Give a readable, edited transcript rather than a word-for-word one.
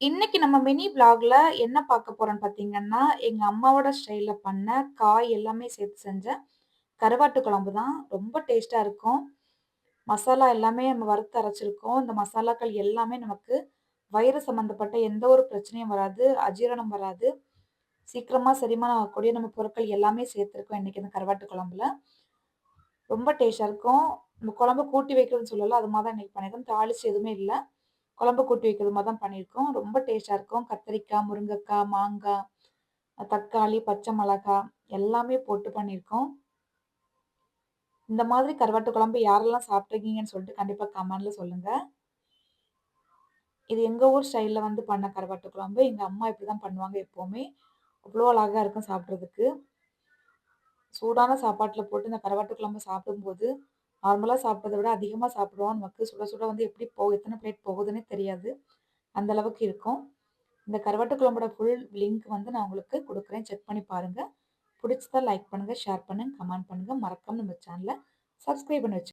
இன்னைக்கு நம்ம மினி விளாக்ல என்ன பார்க்க போறோம்ன்னு பார்த்தீங்கன்னா, எங்க அம்மாவோட ஸ்டைல்ல பண்ண காய் எல்லாமே சேர்த்து செஞ்ச கருவாட்டு குழம்பு தான். ரொம்ப டேஸ்ட்டா இருக்கும். மசாலா எல்லாமே நம்ம வறுத்து அரைச்சிருக்கோம். இந்த மசாலாக்கள் எல்லாமே நமக்கு வயிறு சம்மந்தப்பட்ட எந்த ஒரு பிரச்சனையும் வராது. அஜீரணம் வராது. சீக்கிரமா செரிமானம் ஆகக்கூடிய நம்ம பொருட்கள் எல்லாமே சேர்த்துருக்கோம் இன்னைக்கு இந்த கருவாட்டு குழம்புல. ரொம்ப டேஸ்ட்டா இருக்கும். நம்ம குழம்பு கூட்டி வைக்கிறதுன்னு சொல்லல. அது மாரி தான் இன்னைக்கு பண்ணியிருக்கோம். தாளிச்சு எதுவுமே இல்ல. குழம்பு கூட்டி வைக்கிறது மாரி தான் பண்ணியிருக்கோம். ரொம்ப டேஸ்ட்டா இருக்கும். கத்திரிக்காய், முருங்கக்காய், மாங்காய், தக்காளி, பச்சை மிளகாய் எல்லாமே போட்டு பண்ணியிருக்கோம். இந்த மாதிரி கருவாட்டு குழம்பு யாரெல்லாம் சாப்பிட்டுருக்கீங்கன்னு சொல்லிட்டு கண்டிப்பா கமெண்ட்ல சொல்லுங்க. இது எங்க ஊர் ஸ்டைல்ல வந்து பண்ண கருவாட்டு குழம்பு. எங்க அம்மா இப்படிதான் பண்ணுவாங்க எப்பவுமே. அவ்வளோ அழகா இருக்கும் சாப்பிடுறதுக்கு. சூடான சாப்பாட்டுல போட்டு இந்த கருவாட்டு குழம்பு சாப்பிடும்போது, நார்மலா சாப்பிட்டத விட அதிகமா சாப்பிடுவோம். நமக்கு சுட சுட வந்து எப்படி எத்தன பிளேட் போகுதுன்னே தெரியாது. அந்த அளவுக்கு இருக்கும். இந்த கருவாட்டு குழம்போட ஃபுல் லிங்க் வந்து நான் உங்களுக்கு குடுக்குறேன். செக் பண்ணி பாருங்க. புடிச்சதா லைக் பண்ணுங்க, ஷேர் பண்ணுங்க, கமெண்ட் பண்ணுங்க. மறக்காம நம்ம சேனல சப்ஸ்கிரைப் பண்ணி வச்சுக்கோங்க.